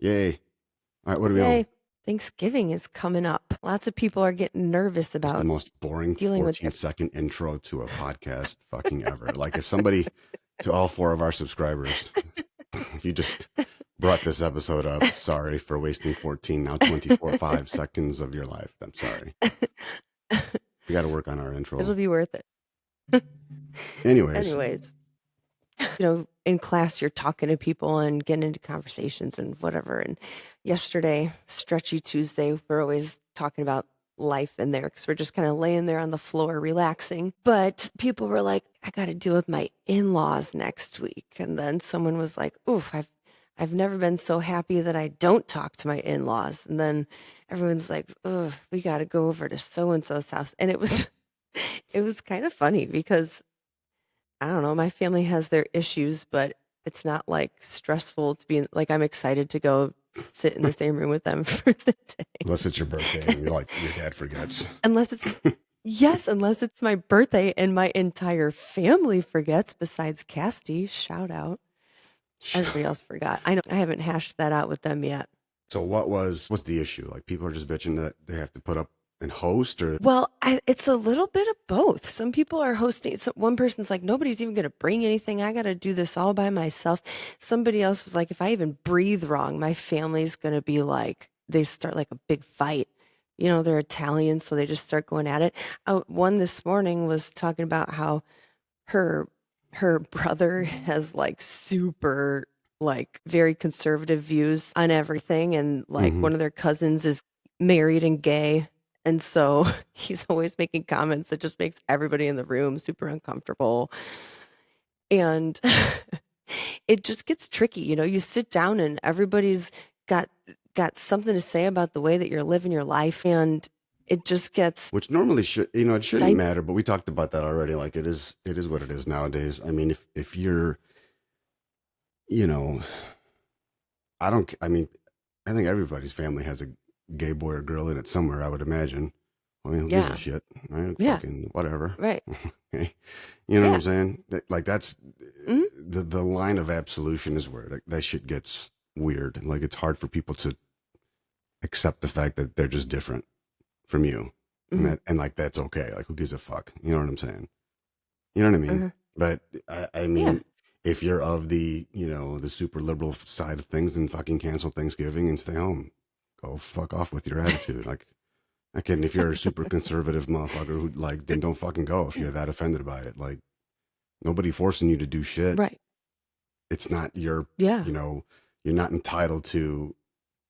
Yay. All right, what are we on? Yay. Thanksgiving is coming up. Lots of people are getting nervous Just the about most boring dealing with 14-second intro to a podcast fucking ever. Like if somebody, to all four of our subscribers, if you just brought this episode up, sorry for wasting 14, now 24, 5 seconds of your life. I'm sorry. We got to work on our It'll intro. be worth it. Anyways, Anyways, in class you're talking to people and getting into conversations and whatever. And yesterday, Stretchy Tuesday, we're always talking about life in there because we're just kind of laying there on the floor relaxing. But people were like, I got to deal with my in-laws next week. And then someone was like, oof, I've never been so happy that I don't talk to my in-laws. And then everyone's like, oh, we got to go over to so-and-so's house. And it was kind of funny because I don't know, my family has their issues, but it's not like stressful to be like I'm excited to go sit in the same room with them for the unless day. it's your birthday and you're like, your dad forgets. Unless it's Yes, unless it's my birthday and my entire family forgets besides Casty. Shout out. Everybody else forgot. I know I haven't hashed that out with them yet. So what's the issue? Like people are just bitching that they have to put up and host or Well, it's a little bit of both. Some people are hosting. So one person's like, nobody's even going to bring anything. I got to do this all by myself. Somebody else was like, if I even breathe wrong, my family's going to be like, they start like a big fight. They're Italian, so they just start going at it. One this morning was talking about how her her brother has like super like very conservative views on everything, and like mm-hmm. one of their cousins is married and gay, and so he's always making comments that just makes everybody in the room super uncomfortable. And it just gets tricky. You sit down and everybody's got got something to say about the way that you're living your life, and it just gets Which normally should, it shouldn't dy- matter, but we talked about that already. Like it is what it is nowadays. I mean, if you're, you know, I don't, I mean, I think everybody's family has a gay boy or girl in it somewhere, I would imagine. I mean, who gives a yeah, shit, right? yeah, Fucking whatever. right, Okay. You know what I'm yeah. saying? Like that's Mhm. the line of absolution is where that shit gets weird. Like it's hard for people to accept the fact that they're just different from you, and Mhm, like that's okay. Like who gives a fuck? You know what I'm saying? You know what I mean? mhm. But I Yeah, mean, if you're of the the super liberal side of things, then fucking cancel Thanksgiving and stay home. Go fuck off with your attitude. Like, again, if you're a super conservative motherfucker who like, then don't fucking go if you're that offended by it. Like, nobody forcing you to do shit. right. It's not your, Yeah, you know, you're not entitled to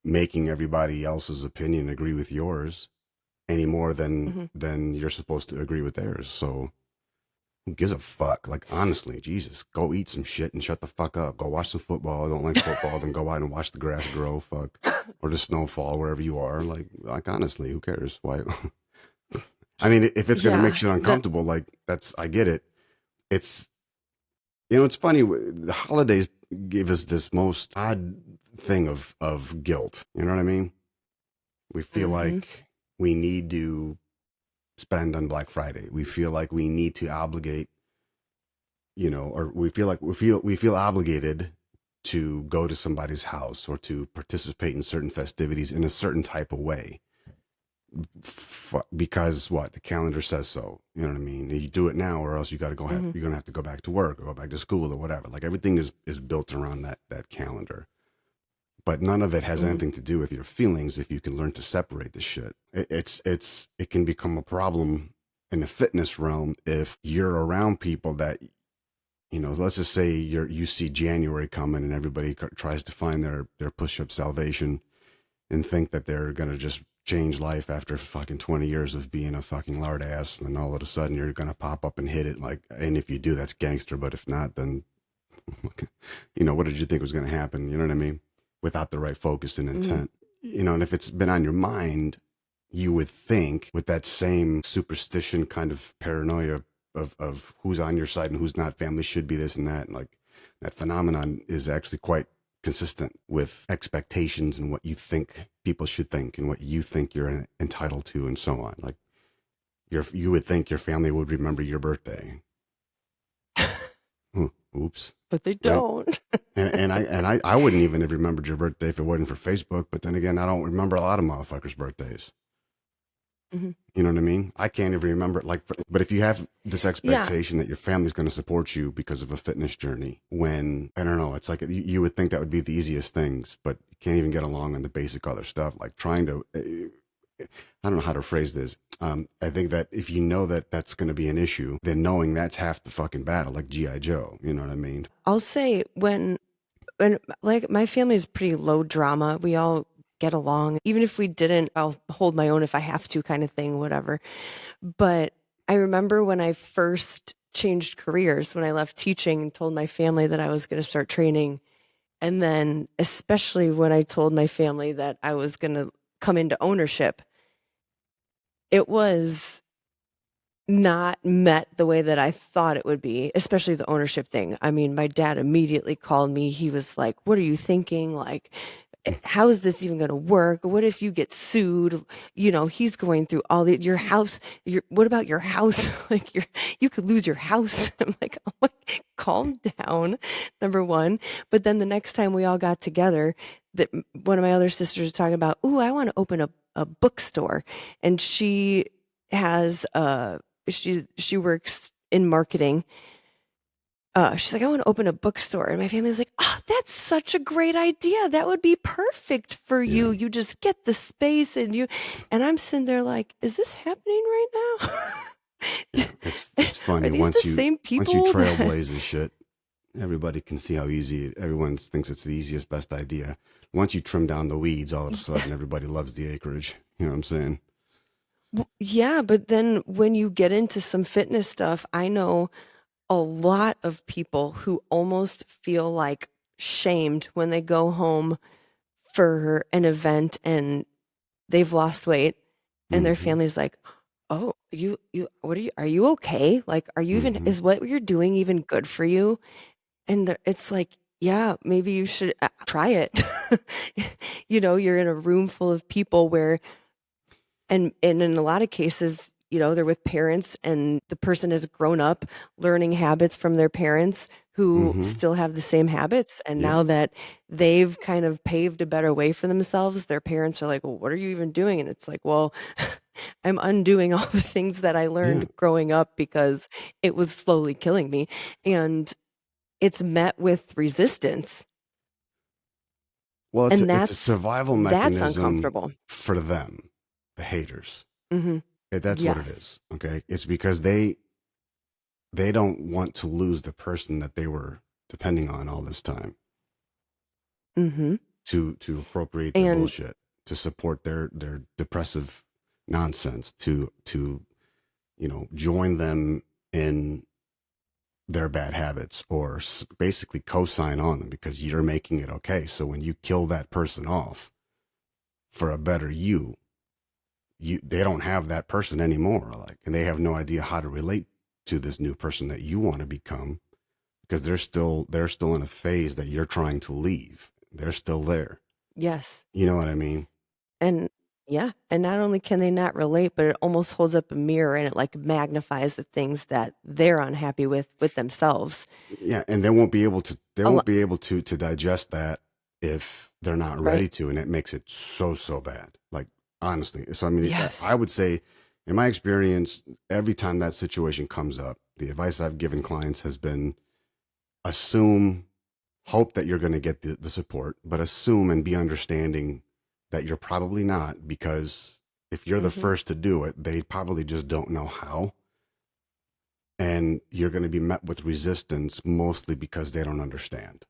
making everybody else's opinion agree with yours any more than mhm. you're supposed to agree with theirs. So who gives a fuck? Like, honestly, Jesus, go eat some shit and shut the fuck up. Go watch some football. I don't like football. Then go out and watch the grass grow. Fuck. Or the snow fall wherever you are. Like honestly, who cares? Why? I mean, if it's going to make Yeah, shit uncomfortable, like, I get it. It's, it's funny. The holidays give us this most odd thing of guilt. You know what I mean? We feel mhm, like we need to spend on Black Friday. We feel like we need to obligate, or we feel like we feel obligated to go to somebody's house or to participate in certain festivities in a certain type of way because what the calendar says so. You know what I mean? You do it now, or else mhm, you're gonna have to go back to work or go back to school or whatever. Like everything is built around that calendar. But none of it has mhm, anything to do with your feelings if you can learn to separate the shit. It can become a problem in the fitness realm if you're around people that, let's just say you see January coming and everybody tries to find their push-up salvation and think that they're going to just change life after fucking 20 years of being a fucking lard ass. And then all of a sudden you're going to pop up and hit it. Like, and if you do, that's gangster. But if not, then, what did you think was going to happen? You know what I mean? Without the right focus and mhm, intent, and if it's been on your mind, you would think with that same superstition kind of paranoia of who's on your side and who's not, family should be this and that. And like that phenomenon is actually quite consistent with expectations and what you think people should think and what you think you're entitled to and so on. Like you would think your family would remember your birthday. Oops. but they Right. don't. And I wouldn't even have remembered your birthday if it wasn't for Facebook. But then again, I don't remember a lot of motherfuckers' birthdays. Mhm. You know what I mean? I can't even remember it. But if you have this Yeah, expectation that your family's going to support you because of a fitness journey, when I don't know, it's like you would think that would be the easiest things, but you can't even get along on the basic other stuff, like trying to. I don't know how to phrase this. I think that if you know that that's going to be an issue, then knowing that's half the fucking battle, like GI Joe. You know what I mean? I'll say when like my family is pretty low drama. We all get along. Even if we didn't, I'll hold my own if I have to, kind of thing, whatever. But I remember when I first changed careers, when I left teaching and told my family that I was going to start training. And then, especially when I told my family that I was going to come into ownership, it was not met the way that I thought it would be, especially the ownership thing. I mean, my dad immediately called me. He was like, "What are you thinking? Like, how is this even going to work? What if you get sued? You know, he's going through all your house. What about your house? Like, you could lose your house." I'm like, "Oh my, calm down." Number one, but then the next time we all got together, that one of my other sisters was talking about, "Ooh, I want to open a bookstore," and has she works in marketing. She's like, "I want to open a bookstore." And my family was like, "Oh, that's such a great idea. That would be perfect for Yeah. you. You just get the space and you," and I'm sitting there like, "Is this happening right now?" Yeah. It's Are funny these the same once you people that trailblaze this shit. Everybody can see how easy everyone thinks it's the easiest, best idea. Once you trim down the weeds, all of a sudden everybody loves the acreage. You know what I'm saying? Yeah, but then when you get into some fitness stuff, I know a lot of people who almost feel like shamed when they go home for an event and they've lost weight and their Mm-hmm. family's like, "Oh, what are you okay? Like, are you even, Mm-hmm. is what you're doing even good for you?" And it's like, yeah, maybe you should try it. You're in a room full of people where, and in a lot of cases, they're with parents and the person has grown up learning habits from their parents who Mm-hmm. still have the same habits. And Yeah. now that they've kind of paved a better way for themselves, their parents are like, "Well, what are you even doing?" And it's like, well, I'm undoing all the things that I Yeah. learned growing up because it was slowly killing me. And it's met with resistance. Well, And it's a survival that's mechanism uncomfortable. for them, the haters. Hmm. That's what it Yes. is. Okay. It's because they don't want to lose the person that they were depending on all this time Hmm. to appropriate their And bullshit, to support their depressive nonsense, to join them in their bad habits or basically co-sign on them because you're making it okay. So when you kill that person off for a better they don't have that person anymore, like, and they have no idea how to relate to this new person that you want to become because they're still in a phase that you're trying to leave. They're still there. yes. You know what I mean? And yeah, and not only can they not relate, but it almost holds up a mirror and it like magnifies the things that they're unhappy with themselves. Yeah, and they A won't lot, be able to digest that if they're not right? ready to, and it makes it so bad. Like, honestly. So I mean, I Yes. would say in my experience, every time that situation comes up, the advice I've given clients has been assume, hope that you're going to get the support, but assume and be understanding that you're probably not, because if you're the Hmm. first to do it, they probably just don't know how. And you're going to be met with resistance mostly because they don't understand.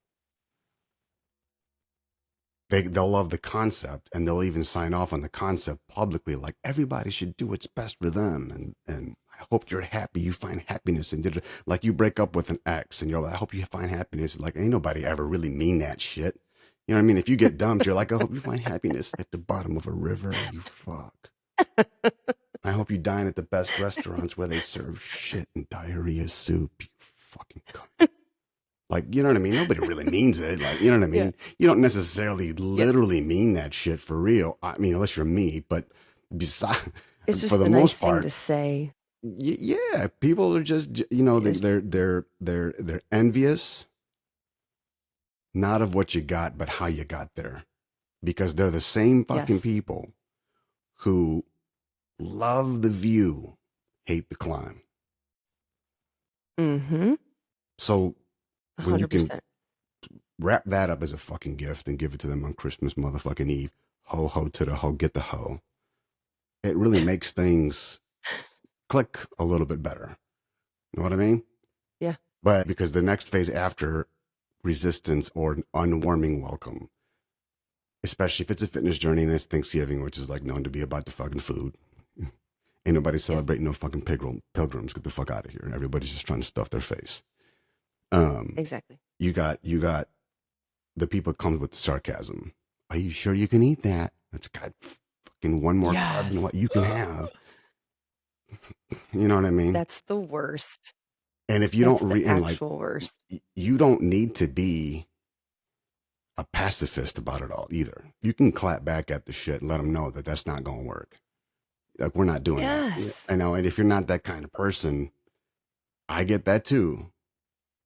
They'll love the concept and they'll even sign off on the concept publicly, like everybody should do what's best for them, and I hope you're happy, you find happiness, and like you break up with an ex and you're like, I hope you find happiness. Like, ain't nobody ever really mean that shit. You know what I mean? If you get dumped, you're like, I hope you find happiness at the bottom of a river, you fuck. I hope you dine at the best restaurants where they serve shit and diarrhea soup, you fucking cunt. Like, you know what I mean? Nobody really means it. Like, you know what I Yeah. mean? You don't necessarily Yeah. literally mean that shit for real. I mean, unless you're me, but besides, It's for just the a nice most thing to part, say. Yeah, people are just, you know, Yes. they're envious, not of what you got, but how you got there, because they're the same fucking Yes. people who love the view, hate the climb. Mm-hmm. So when you can 100%. wrap that up as a fucking gift and give it to them on Christmas motherfucking Eve, ho ho to the ho, get the ho. It really makes things click a little bit better. You know what I mean? Yeah. But because the next phase after resistance or an unwarming welcome, especially if it's a fitness journey and it's Thanksgiving, which is like known to be about the fucking food. Ain't nobody Yes. celebrating no fucking pilgrims. Get the fuck out of here. Everybody's just trying to stuff their face. Exactly. You got the people comes with sarcasm. Are you sure you can eat that? That's got fucking one more carb than Yes. what you can have. You know what I mean? That's the worst. And if you don't That's the and like actual worst. you don't need to be a pacifist about it all either. You can clap back at the shit and let them know that that's not going to work. Like we're not doing that. Yeah, Yes. I know. And if you're not that kind of person, I get that too.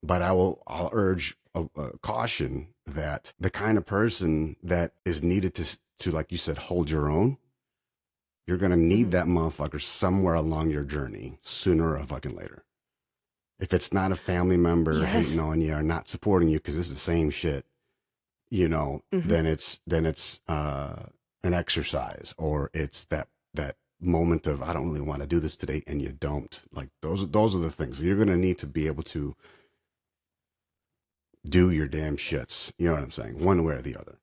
But I'll urge a caution that the kind of person that is needed to, like you said, hold your own, you're going to need Hmm. that motherfucker somewhere along your journey sooner or fucking later. If it's not a family member hating Yes. on you or not supporting you because it's the same shit, you know, Hmm. then it's an exercise, or it's that moment of I don't really want to do this today, and you don't. Like those are the things you're gonna need to be able to do your damn shits. You know what I'm saying? One way or the other.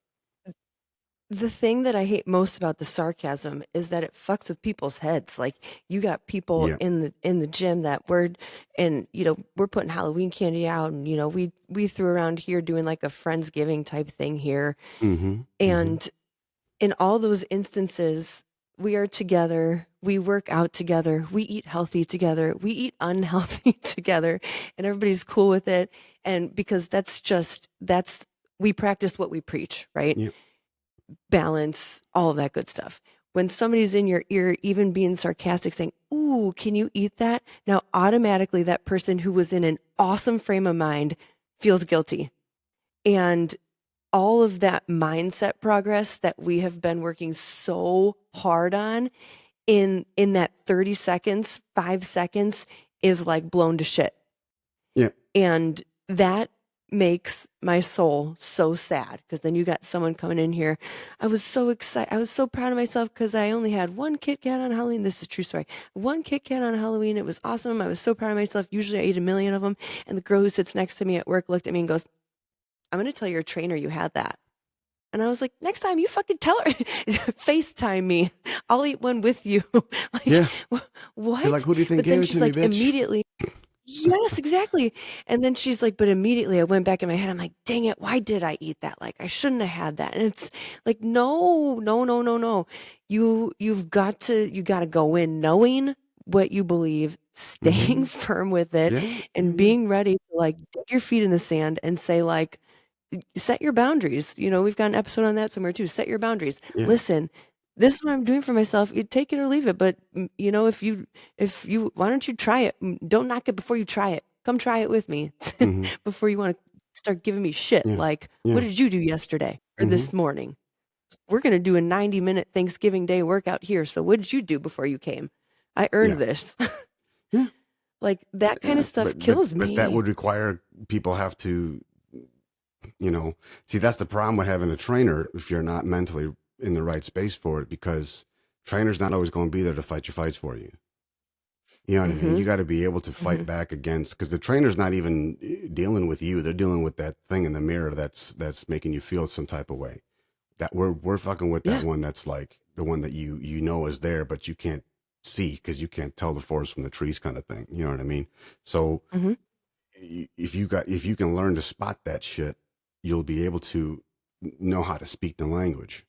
The thing that I hate most about the sarcasm is that it fucks with people's heads. Like you got people Yeah. in the gym that we're putting Halloween candy out, and we threw around here doing like a Friendsgiving type thing here. Mm-hmm. Mm-hmm. And in all those instances, we are together, we work out together, we eat healthy together, we eat unhealthy together, and everybody's cool with it. And because that's we practice what we preach, right? Yeah. Balance, all of that good stuff. When somebody's in your ear, even being sarcastic, saying, "Ooh, can you eat that?" Now, automatically, that person who was in an awesome frame of mind feels guilty. And all of that mindset progress that we have been working so hard on in that 30 seconds, 5 seconds is like blown to shit. Yeah. And that makes my soul so sad because then you got someone coming in here. I was so excited. I was so proud of myself because I only had one Kit Kat on Halloween. This is a true story. One Kit Kat on Halloween. It was awesome. I was so proud of myself. Usually I eat a million of them. And the girl who sits next to me at work looked at me and goes, "I'm going to tell your trainer you had that." And I was like, "Next time you fucking tell her, FaceTime me. I'll eat one with you." Like, Yeah. You're like, what? who do you think But then gave it she's to me, like, bitch? immediately, yes, exactly. And then she's like, but immediately I went back in my head. I'm like, dang it, why did I eat that? Like, I shouldn't have had that. And it's like, no, no, no, no, no. You got to go in knowing what you believe, Mm-hmm. staying firm with it, Yeah. Yeah. and Yeah. being ready to like dig your feet in the sand and say, like, set your boundaries. We've got an episode on that somewhere too. Set your boundaries. Yeah. Listen, this is what I'm doing for myself. You take it or leave it. But if you, why don't you try it? Don't knock it before you try it. Come try it with me Mm-hmm. before you want to start giving me shit. Yeah. Like, what Yeah. did you do yesterday or Mm-hmm. this morning? We're gonna do a 90-minute Thanksgiving Day workout here. So what did you do before you came? I earned Yeah. this. Yeah. Like that kind Yeah. of stuff But kills that me. would require people have to, see, that's the problem with having a trainer if you're not mentally in the right space for it, because trainer's not always going to be there to fight your fights for you. You know what I mean? Mm-hmm. You got to be able to Mm-hmm. fight back against, because the trainer's not even dealing with you. They're dealing with that thing in the mirror that's making you feel some type of way. That we're fucking with that Yeah. one that's like the one that you know is there, but you can't see because you can't tell the forest from the trees, kind of thing. You know what I mean? So Mm-hmm. if you can learn to spot that shit, you'll be able to know how to speak the language,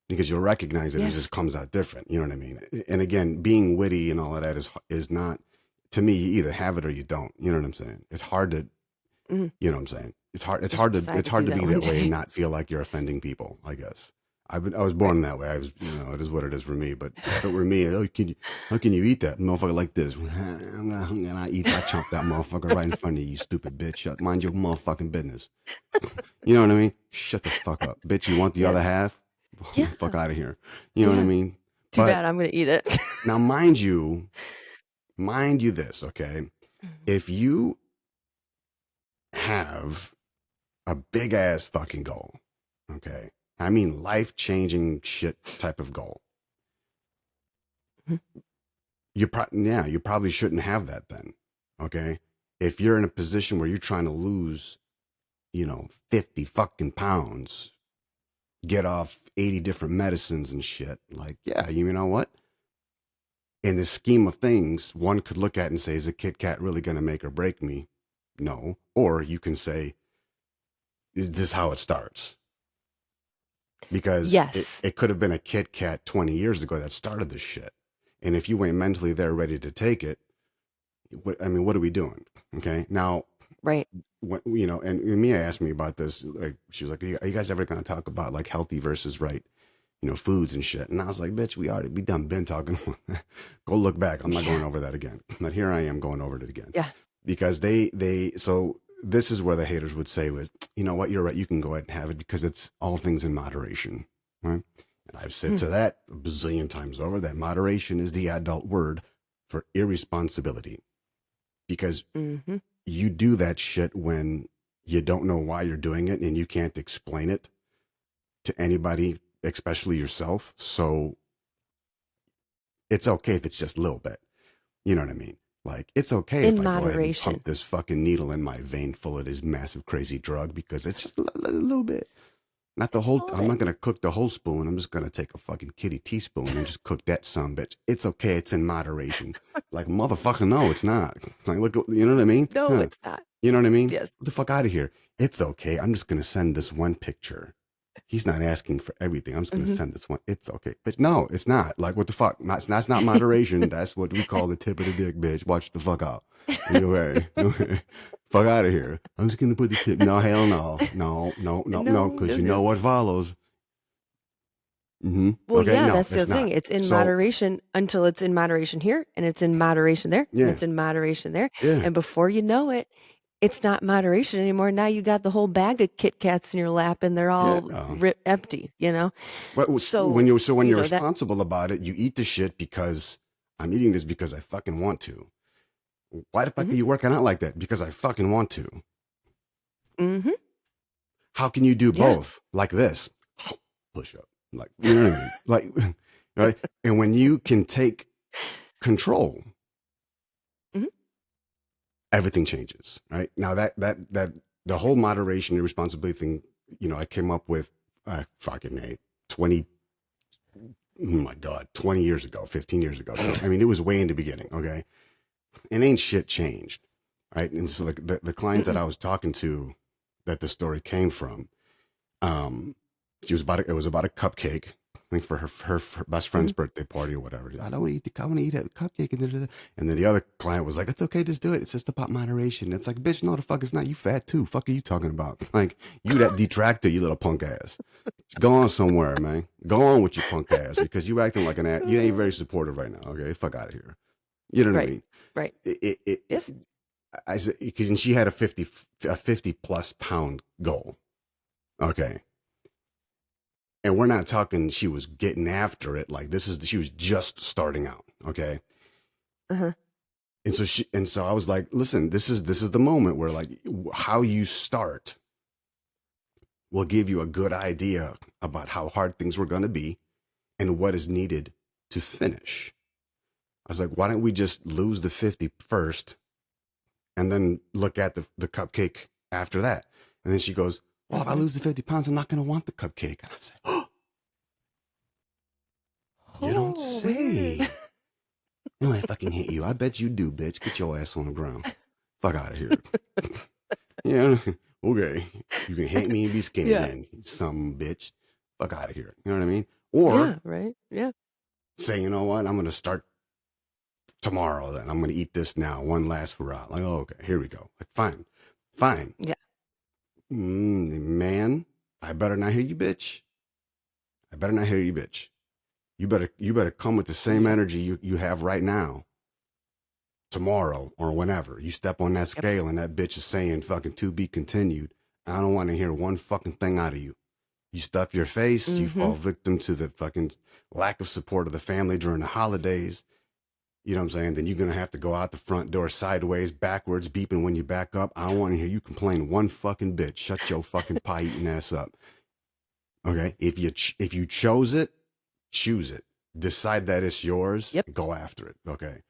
because you'll recognize it. It just Yes. comes out different. You know what I mean? And again, being witty and all of that is not, to me, you either have it or you don't. You know what I'm saying? It's hard to, Mm-hmm. you know what I'm saying? It's hard. Just It's decide to hard do to that be one that way and day. not feel like you're offending people, I guess. I was Right. born that way. I was, it is what it is for me. But if it were me, how can you eat that motherfucker like this? I chomp that motherfucker right in front of you, you stupid bitch. Mind your motherfucking business. You know what I mean? Shut the fuck up, bitch. You want the other Yes. half? Yeah. Fuck out of here. You know what I Yeah. mean? Too But bad I'm gonna eat it. now, mind you, this okay. Mhm. If you have a big ass fucking goal, okay, I mean life changing shit type of goal, Mhm. you probably shouldn't have that then, okay. If you're in a position where you're trying to lose, 50 fucking pounds, get off 80 different medicines and shit, like, yeah, you know what? In the scheme of things, one could look at and say, is a Kit Kat really going to make or break me? No. Or you can say, is this how it starts? Because it, Yes. it could have been a Kit Kat 20 years ago that started this shit. And if you ain't mentally there ready to take it, what are we doing? Okay. Now, Right. and Mia asked me about this. Like, she was like, are you guys ever going to talk about like healthy versus right, foods and shit? And I was like, bitch, we done been talking. Go look back. I'm not Yeah. going over that again. But here I am going over it again Yeah. because so this is where the haters would say was, you know what, you're right. You can go ahead and have it because it's all things in moderation. Right. And I've said Hmm. to that a bazillion times over that moderation is the adult word for irresponsibility because Mm-hmm. you do that shit when you don't know why you're doing it and you can't explain it to anybody, especially yourself. So it's okay if it's just a little bit. You know what I mean? Like, it's okay if In I go ahead and moderation. pump this fucking needle in my vein full of this massive, crazy drug because it's just a little bit. Not the Just a whole, little I'm bit. not going to cook the whole spoon. I'm just going to take a fucking kitty teaspoon and just cook that some bitch. It's okay. It's in moderation. Like, motherfucker, no, it's not. Like, look, you know what I mean? No, Huh? it's not. You know what I mean? Yes. Get the fuck out of here. It's okay. I'm just going to send this one picture. He's not asking for everything. I'm just going to Hmm. send this one. It's okay. But no, it's not. Like, what the fuck? That's not moderation. That's what we call the tip of the dick, bitch. Watch the fuck out. You okay? Okay. Fuck out of here. I'm just going to put the tip. No, hell no. No, no, no, no. No, Because no, you know no. what follows. Well, Okay. yeah, No, that's the it's other thing. not. It's in So, moderation until it's in moderation here, and it's in moderation there, and yeah. it's in moderation there. Yeah. And before you know it, it's not moderation anymore. Now you got the whole bag of Kit Kats in your lap, and they're Yeah. all empty, But So, when you're that. responsible about it, you eat the shit because I'm eating this because I fucking want to. Why the fuck Hmm. are you working out like that? Because I fucking want to. Hmm. How can you do Yeah. both like this? Push up. Like, you know what I mean? Like, right? And when you can take control, Hmm. everything changes, right? Now that the whole moderation and responsibility thing, I came up with fucking 20, oh my God, 20 years ago, 15 years ago. So, I mean, it was way in the beginning. Okay. And ain't shit changed. Right. And so the client that Mm-mm. I was talking to that the story came from, Um, it was about a cupcake. I think for her best friend's Hmm. birthday party or whatever. I don't want to eat I want to eat a cupcake. And then the other client was like, it's okay, just do it. It's just about moderation. It's like, bitch, no, the fuck it's not. You fat too. Fuck are you talking about? Like, you that detractor, you little punk ass. Go on somewhere, man. Go on with your punk ass because you acting like an ass. You ain't very supportive right now. Okay. Fuck out of here. You know what I Right. mean? Right. Yes. I said, because she had a 50 plus pound goal. Okay. And we're not talking she was getting after it. Like she was just starting out. Okay. Uh-huh. And so I was like, listen, this is the moment where like how you start will give you a good idea about how hard things were going to be and what is needed to finish. I was like, why don't we just lose the 50 first and then look at the cupcake after that? And then she goes, well, if I Hmm. lose the 50 pounds, I'm not going to want the cupcake. And I said, oh, you don't Oh, weird. say. No, I fucking hate you. I bet you do, bitch. Get your ass on the ground. Fuck out of here. Yeah. Okay. You can hate me and be skinny Yeah. then, some bitch. Fuck out of here. You know what I mean? Or Yeah. Right. Yeah. say, you know what? I'm going to start tomorrow then. I'm going to eat this now. One last hurrah. Like, oh, okay. Here we go. Like, fine. Fine. Yeah. Man, I better not hear you, bitch. I better not hear you, bitch. You better come with the same Yep. energy you have right now tomorrow or whenever. You step on that Yep. scale and that bitch is saying fucking to be continued. I don't want to hear one fucking thing out of you. You stuff your face, you Mm-hmm. fall victim to the fucking lack of support of the family during the holidays. You know what I'm saying? Then you're gonna have to go out the front door sideways, backwards, beeping when you back up. I don't want to hear you complain one fucking bit. Shut your fucking pie eating ass up. Okay? If you chose it, choose it. Decide that it's yours. Yep. Go after it. Okay?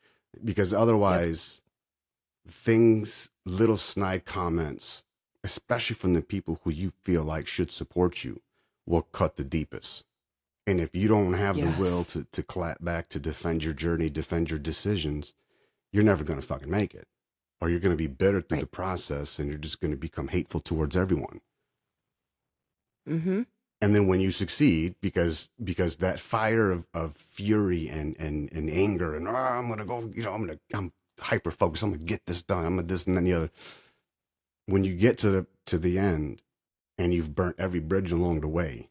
Because Yep. otherwise, things, little snide comments, especially from the people who you feel like should support you, will cut the deepest. And if you don't have the will Yes. to clap back, to defend your journey, defend your decisions, you're never going to fucking make it. Or you're going to be bitter through the Right. process and you're just going to become hateful towards everyone. Mm-hmm. And then when you succeed, because that fire of fury and anger and I'm gonna go, I'm hyper focused, I'm gonna get this done, I'm gonna this and then the other. When you get to the end and you've burnt every bridge along the way,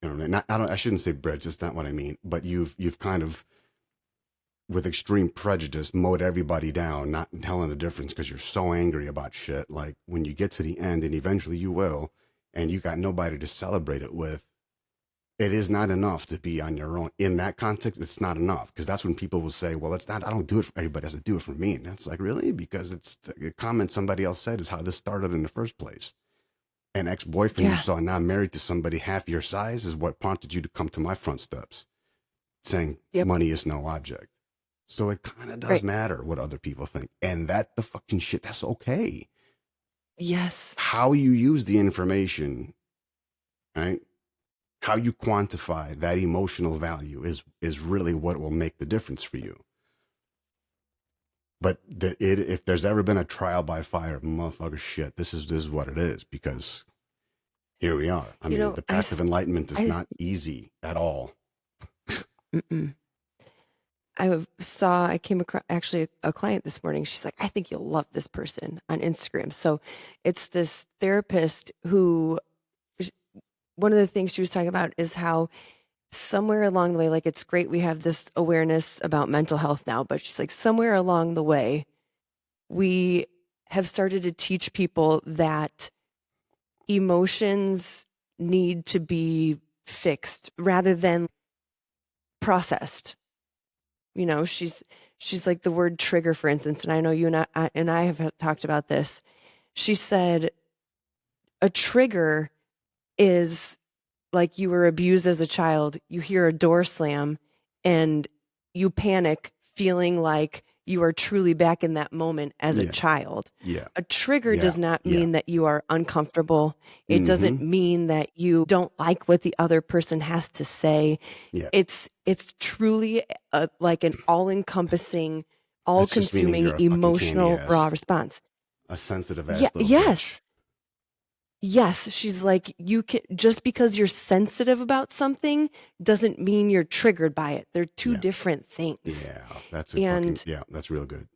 I shouldn't say bridge, that's not what I mean, but you've kind of with extreme prejudice mowed everybody down, not telling the difference because you're so angry about shit. Like when you get to the end, and eventually you will, and you got nobody to celebrate it with, it is not enough to be on your own. In that context, it's not enough because that's when people will say, well, it's not, I don't do it for everybody, has to do it for me. And it's like, really? Because it's a comment somebody else said is how this started in the first place. An ex-boyfriend you Yeah. saw now married to somebody half your size is what prompted you to come to my front steps saying Yep. money is no object. So it kind of does Right. matter what other people think. And that the fucking shit, that's okay. Yes. How you use the information, right? How you quantify that emotional value is really what will make the difference for you. But if there's ever been a trial by fire, motherfucker, shit, this is what it is because here we are. I You mean, know, the path of enlightenment is I not easy at all. mm-mm. I came across actually a client this morning. She's like, I think you'll love this person on Instagram. So it's this therapist who, one of the things she was talking about is how somewhere along the way, like it's great we have this awareness about mental health now, but she's like, somewhere along the way, we have started to teach people that emotions need to be fixed rather than processed. You know, she's like the word trigger, for instance, and I know you and I have talked about this. She said a trigger is like you were abused as a child, you hear a door slam and you panic, feeling like you are truly back in that moment as a Yeah, child. yeah, A trigger yeah, does not yeah. mean that you are uncomfortable. It Mm-hmm. doesn't mean that you don't like what the other person has to say. Yeah. It's truly like an all-encompassing, That's just meaning all-consuming you're a fucking candy emotional raw ass, response. a sensitive Yeah, ass little bitch. yes. Yes, she's like, you can just because you're sensitive about something doesn't mean you're triggered by it. They're two Yeah. different things. Yeah. That's a fucking, And yeah, that's real good.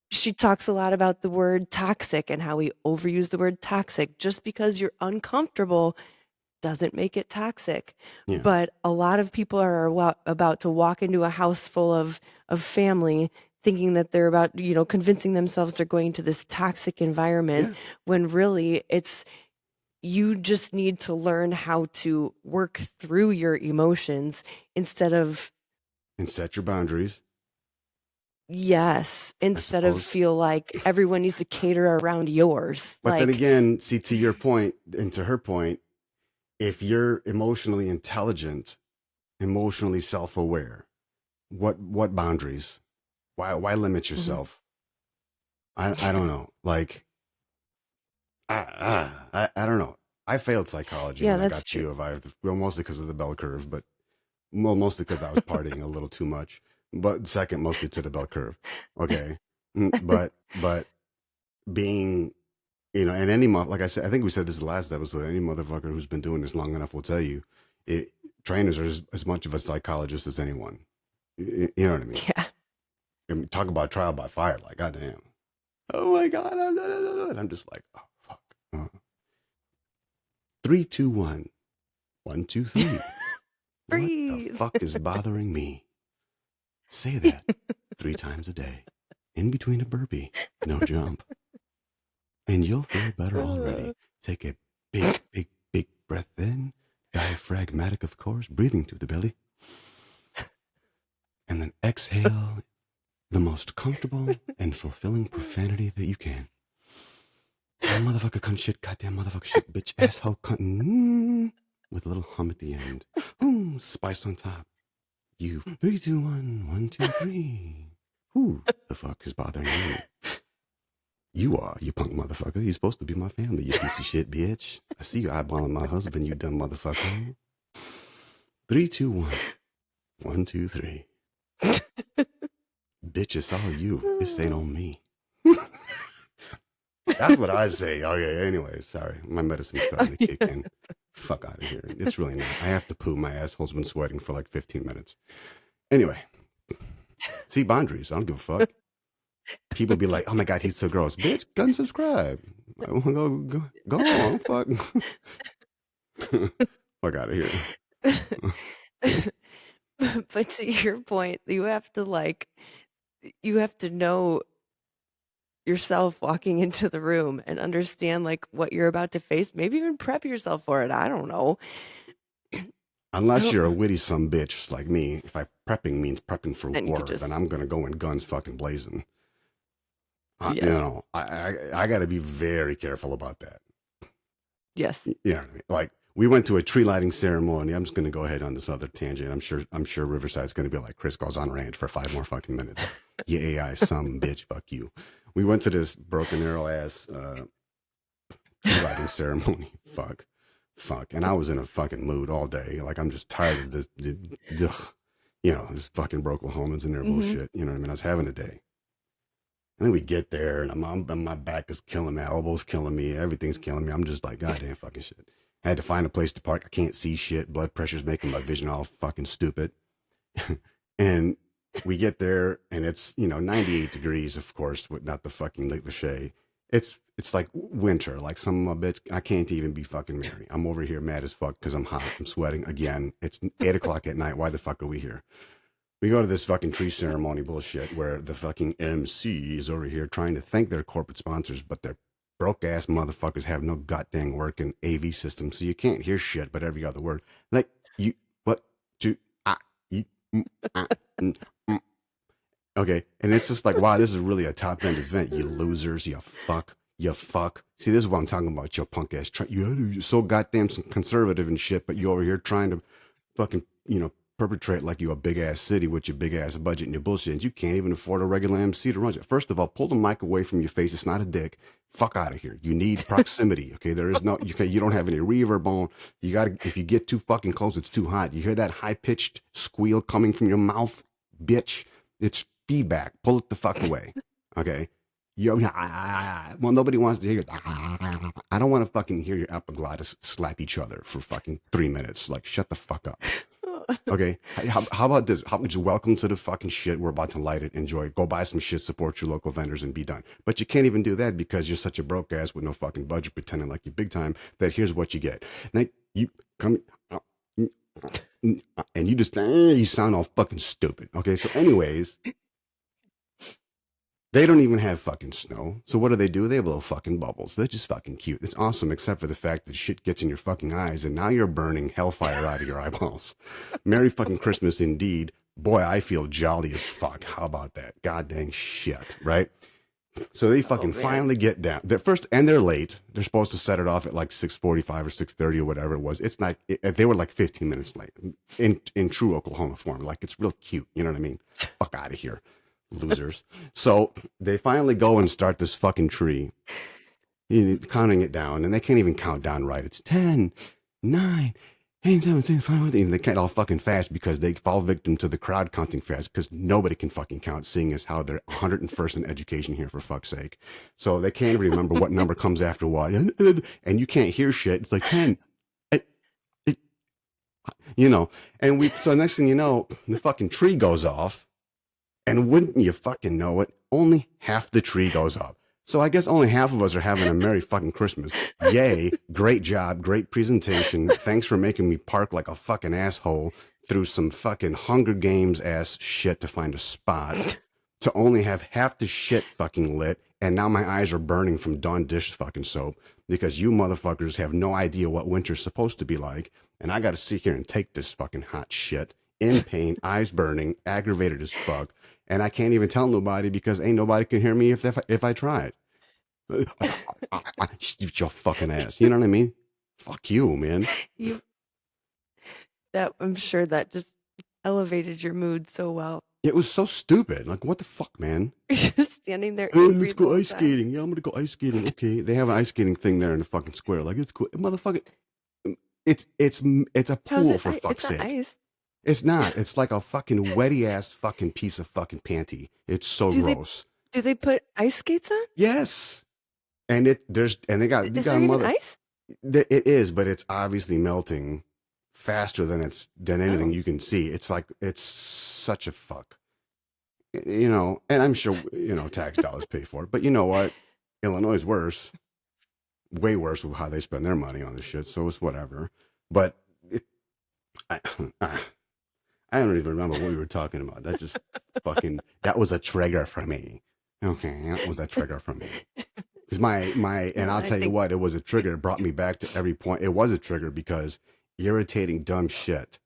she talks a lot about the word toxic and how we overuse the word toxic. Just because you're uncomfortable doesn't make it toxic. Yeah. But a lot of people are about to walk into a house full of family thinking that they're about, convincing themselves they're going to this toxic environment Yeah. when really it's you just need to learn how to work through your emotions instead of And set your boundaries, yes, I instead of suppose. feel like everyone needs to cater around yours. But then Like, again, see, to your point and to her point, if you're emotionally intelligent, emotionally self-aware, what boundaries? Why limit mhm. yourself? I don't know. Like I don't know. I failed psychology Yeah, when I that's got true. to well, mostly because of the bell curve, but well, mostly because I was partying a little too much. But second, mostly to the bell curve. Okay, but being and like I said, I think we said this the last episode. Any motherfucker who's been doing this long enough will tell you, it, trainers are as much of a psychologist as anyone. You know what I mean? Yeah. I mean, talk about trial by fire. Like, goddamn. Oh my god, I'm just like, oh fuck. 3, 2, 1, 1, 2, 3. What the Breathe. fuck is bothering me? Say that 3 times a day. In between a burpee. No jump. And you'll feel better already. Take a big, big, big breath in. Diaphragmatic, of course, breathing through the belly. And then exhale the most comfortable and fulfilling profanity that you can. Motherfucker, cunt, shit, goddamn motherfucker, shit, bitch, asshole, cunt, with a little hum at the end. Spice on top. You, 3, 2, 1, 1, 2, 3. Who the fuck is bothering you? You are, you punk motherfucker. You're supposed to be my family, you piece of shit, bitch. I see you eyeballing my husband, you dumb motherfucker. 3, 2, 1. 1, 2, 3. Bitch, it's all you. This ain't on me. That's what I say. Okay, anyway, sorry. My medicine's starting to kick in. Fuck out of here. It's really not. I have to poo. My asshole's been sweating for like 15 minutes. Anyway. See, boundaries. I don't give a fuck. People be like, oh my God, he's so gross. Bitch, unsubscribe. Go on. Fuck. Fuck out of here. But to your point, you have to know yourself walking into the room and understand like what you're about to face. Maybe even prep yourself for it. I don't know. Unless you're a witty some bitch like me, if prepping means prepping for Then war, then I'm gonna go in guns fucking blazing. You Yes. know, I got to be very careful about that. Yes. You know what I mean? Like we went to a tree lighting ceremony. I'm just gonna go ahead on this other tangent. I'm sure Riverside's gonna be like Chris goes on ranch for 5 more fucking minutes. You AI some bitch, fuck you. We went to this broken arrow ass tree lighting ceremony. Fuck. And I was in a fucking mood all day. Like I'm just tired of this. You know, this fucking broke Oklahomans and their bullshit. You know what I mean? I was having a day. And then we get there, and my back is killing me, my elbows killing me, everything's killing me. I'm just like, goddamn fucking shit. I had to find a place to park. I can't see shit. Blood pressure's making my vision all fucking stupid. And we get there, and it's 98 degrees, of course, with not the fucking Lake Lachey. It's like winter, like some of my bitch. I can't even be fucking merry. I'm over here mad as fuck because I'm hot. I'm sweating again. It's 8:00 at night. Why the fuck are we here? We go to this fucking tree ceremony bullshit where the fucking MC is over here trying to thank their corporate sponsors, but their broke ass motherfuckers have no goddamn working AV system, so you can't hear shit but every other word. Like you, what, to, okay, and it's just like, wow, this is really a top end event. You losers, you fuck. See, this is what I'm talking about. Your punk ass. You're so goddamn conservative and shit, but you over here trying to fucking perpetrate like you a big ass city with your big ass budget and your bullshit, and you can't even afford a regular MC to run it. First of all, pull the mic away from your face. It's not a dick. Fuck out of here. You need proximity. Okay, there is no. You don't have any reverb on. You got to. If you get too fucking close, it's too hot. You hear that high pitched squeal coming from your mouth, bitch? It's feedback. Pull it the fuck away. Okay. Well, nobody wants to hear it. I don't want to fucking hear your epiglottis slap each other for fucking 3 minutes. Like, shut the fuck up. Okay, how about this? How would you welcome to the fucking shit? We're about to light it, enjoy it, go buy some shit, support your local vendors, and be done. But you can't even do that because you're such a broke ass with no fucking budget, pretending like you're big time. That here's what you get. Now you come and you just you sound all fucking stupid. Okay, so anyways. They don't even have fucking snow. So what do? They blow fucking bubbles. They're just fucking cute. It's awesome, except for the fact that shit gets in your fucking eyes, and now you're burning hellfire out of your eyeballs. Merry fucking Christmas indeed. Boy, I feel jolly as fuck. How about that? God dang shit, right? So they fucking finally get down. They're first, and they're late. They're supposed to set it off at like 6:45 or 6:30 or whatever it was. It's not. They were like 15 minutes late in true Oklahoma form. Like it's real cute. You know what I mean? Fuck out of here. Losers. So they finally go and start this fucking tree, counting it down, and they can't even count down right. It's 10, 9, 8, 7, 6, 5, 4, 3. They count all fucking fast because they fall victim to the crowd counting fast because nobody can fucking count, seeing as how they're 101st in education here, for fuck's sake. So they can't remember what number comes after what, and you can't hear shit. It's like 10. And so next thing you know, the fucking tree goes off. And wouldn't you fucking know it, only half the tree goes up. So I guess only half of us are having a merry fucking Christmas. Yay, great job, great presentation. Thanks for making me park like a fucking asshole through some fucking Hunger Games ass shit to find a spot, to only have half the shit fucking lit, and now my eyes are burning from Dawn dish fucking soap because you motherfuckers have no idea what winter's supposed to be like, and I got to sit here and take this fucking hot shit in pain, eyes burning, aggravated as fuck, and I can't even tell nobody because ain't nobody can hear me if I tried. Shoot your fucking ass. You know what I mean? Fuck you, man. You that I'm sure that just elevated your mood so well. It was so stupid. Like, what the fuck, man? You're just standing there Oh, angry let's the go whole ice time. skating. Yeah, I'm gonna go ice skating. Okay, they have an ice skating thing there in the fucking square. Like, it's cool, motherfucker. It's a How's pool it? for fuck's It's not sake. ice. It's not. It's like a fucking wetty ass fucking piece of fucking panty. It's so Do they gross. do they put ice skates on? Yes, and they Is got a there even mother. ice? It is, but it's obviously melting faster than anything Oh, you can see. It's like it's such a fuck. You know, and I'm sure, you know, tax dollars pay for it. But you know what? Illinois is worse, way worse with how they spend their money on this shit. So it's whatever. But it, I, I don't even remember what we were talking about. That just fucking, that was a trigger for me. Okay, that was a trigger for me. Because and no, I'll I tell you think what, it was a trigger. It brought me back to every point. It was a trigger because irritating dumb shit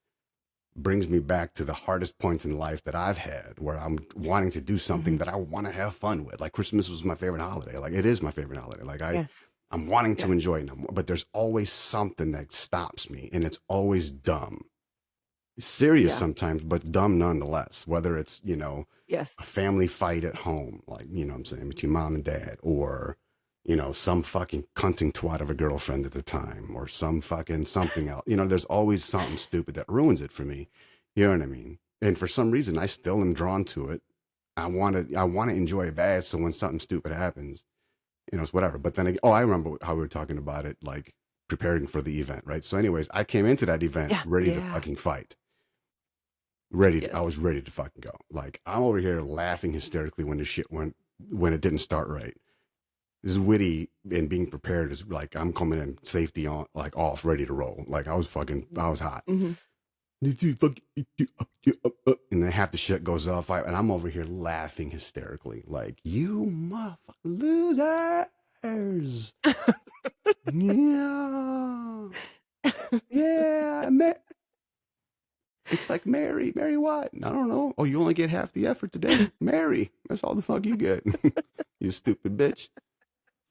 brings me back to the hardest points in life that I've had where I'm wanting to do something mhm, that I want to have fun with. Like Christmas was my favorite holiday. Like it is my favorite holiday. Like yeah, I'm wanting yeah, to enjoy it, but there's always something that stops me and it's always dumb. Serious yeah, sometimes, but dumb nonetheless. Whether it's, you know, yes, a family fight at home, like, you know what I'm saying, between mom and dad, or, you know, some fucking cunting twat of a girlfriend at the time, or some fucking something else. You know, there's always something stupid that ruins it for me. You know what I mean? And for some reason, I still am drawn to it. I want to enjoy it bad. So when something stupid happens, you know, it's whatever. But then, I remember how we were talking about it, like preparing for the event, right? So, anyways, I came into that event yeah, ready to yeah, fucking fight. I yes. was ready to fucking go. Like I'm over here laughing hysterically when the shit went when it didn't start right. This is witty and being prepared is like I'm coming in safety on like off, ready to roll. Like I was hot. Hmm. And then half the shit goes off, and I'm over here laughing hysterically, like you motherfucking losers. Yeah, yeah, it's like Mary what? I don't know. Oh, you only get half the effort today. Mary. That's all the fuck you get. You stupid bitch.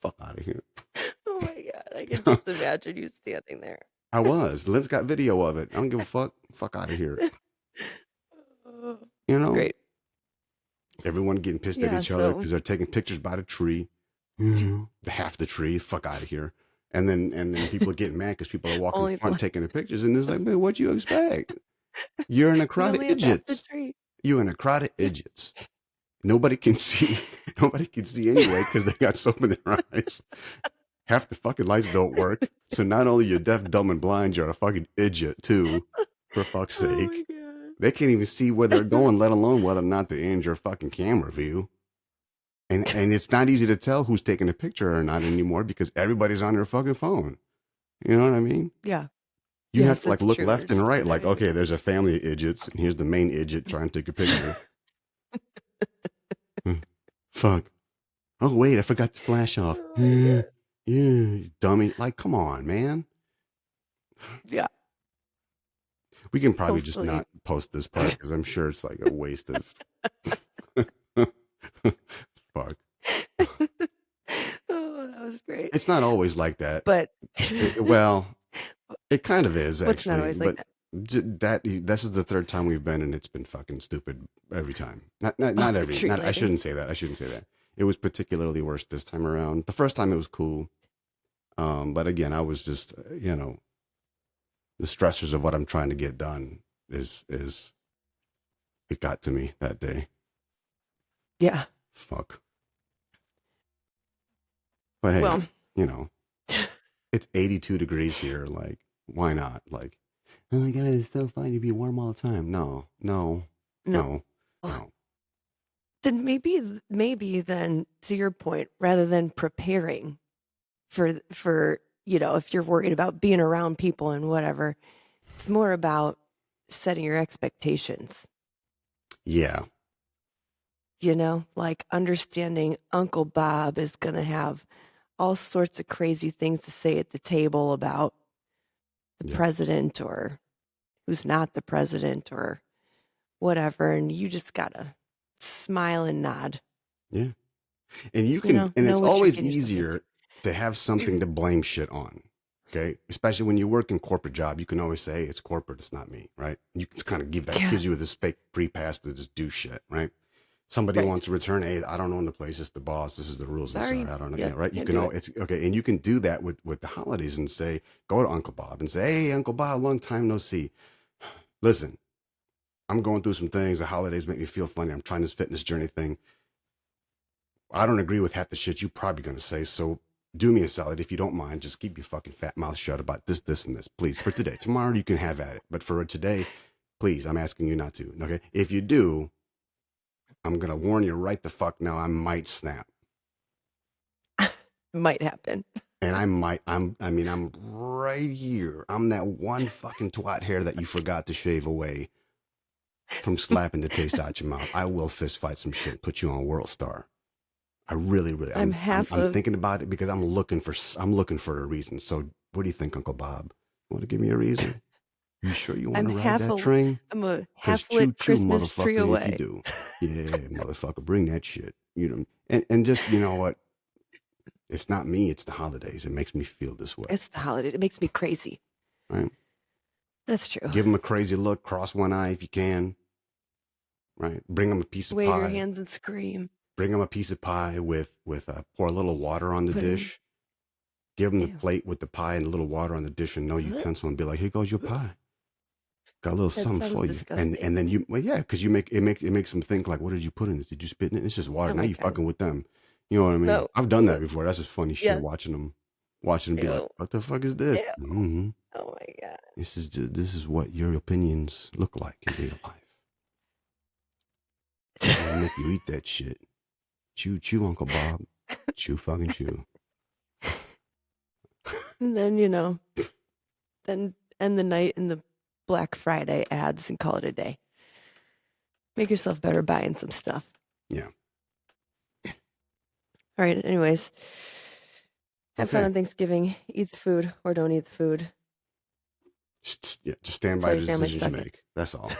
Fuck out of here. Oh my God, I can just imagine you standing there. I was. Liz got video of it. I don't give a fuck. Fuck out of here. Oh, You that's know? great. Everyone getting pissed at Yeah, each other so because they're taking pictures by the tree. Half the tree. Fuck out of here. And then people are getting mad because people are walking only the front one. taking the pictures. And it's like, man, what you expect? You're in a We crowd of only have half the idiots. tree. You in a crowd of idiots. Nobody can see. Nobody can see anyway because they got soap in their eyes. Half the fucking lights don't work. So not only you're deaf, dumb, and blind, you're a fucking idiot too. For fuck's Oh sake. my They can't even see where they're going, let alone whether or not they're in your fucking camera view. And it's not easy to tell who's taking a picture or not anymore because everybody's on their fucking phone. You know what I mean? yeah. You have Yes, to like that's look true. They're left and just right, in like, everything. okay, there's a family of idiots, and here's the main idiot trying to take a picture. Fuck. Oh wait, I forgot the flash off. Oh my Yeah, God. dummy. Like, come on, man. Yeah. We can probably just Hopefully. not post this part because I'm sure it's like a waste of fuck. Oh, that was great. It's not always like that. But Well, it kind of is what's not actually, always like but that? this is the third time we've been, and it's been fucking stupid every time. Oh, Not the every. tree Not, I lighting. shouldn't say that. I shouldn't say that. It was particularly worse this time around. The first time it was cool, but again, I was just you know the stressors of what I'm trying to get done is it got to me that day. Yeah. Fuck. But hey, Well, you know, it's 82 degrees here. Like, why not? Like, oh my god, it's so fun to be warm all the time. No, no, no. no, no. Then maybe then to your point, rather than preparing for if you're worried about being around people and whatever, it's more about setting your expectations. Yeah. Like understanding Uncle Bob is going to have all sorts of crazy things to say at the table about the Yeah. president or who's not the president or whatever. And you just got to smile and nod, Yeah. And you can, and know it's what you're always getting yourself into. easier to have something to blame shit on. Okay. Especially when you work in corporate job, you can always say, hey, it's corporate, it's not me. Right. You can kind of give that, Yeah, gives you this fake free pass to just do shit. Right. Somebody right. wants to return, hey, I don't own the place, it's the boss, this is the rules, I'm Sorry. sorry, I don't know. Yeah, Yep, right. You can't can do all it. it's okay. And you can do that with the holidays and say, go to Uncle Bob and say, hey, Uncle Bob, long time no see. Listen, I'm going through some things. The holidays make me feel funny. I'm trying this fitness journey thing. I don't agree with half the shit you're probably going to say. So do me a solid. If you don't mind, just keep your fucking fat mouth shut about this, this, and this, please. For today, tomorrow you can have at it. But for today, please, I'm asking you not to. Okay. If you do, I'm going to warn you right the fuck now. I might snap. Might happen. And I'm right here. I'm that one fucking twat hair that you forgot to shave away from slapping the taste out your mouth. I will fist fight some shit, put you on World Star. I really, really, I'm half I'm of thinking about it because I'm looking for a reason. So what do you think, Uncle Bob? You want to give me a reason? You sure you want I'm to ride half that a train? I'm a Cause half choo lit choo, Christmas tree motherfucker, if you away. do. Yeah, motherfucker, bring that shit. You know, and just, you know what? It's not me, it's the holidays. It makes me feel this way. It's the holidays. It makes me crazy. Right? That's true. Give them a crazy look, cross one eye if you can. Right? Bring them a piece of Wave your pie. hands and scream. Bring them a piece of pie with pour a little water on the Put in. dish. Give them the Ew. plate with the pie and a little water on the dish and no utensil and be like, here goes your pie. Got a little That something sounds for you. disgusting. And then you, well, yeah, because you makes them think like, what did you put in this? Did you spit in it? It's just water. Oh Now my you god. fucking with them. You know what I mean? No. I've done that before. That's just funny shit. Yes. Watching them be like, Ew. what the fuck is this? Ew. Mm-hmm. Oh my god. This is what your opinions look like in real life. I'm gonna make you eat that shit. Chew, chew, Uncle Bob. Chew, fucking chew. And then then end the night in the Black Friday ads and call it a day. Make yourself better buying some stuff. Yeah. All right. Anyways, have fun Okay. on Thanksgiving. Eat the food or don't eat the food. Just stand Tell by your the family to decisions you suck it. make. That's all.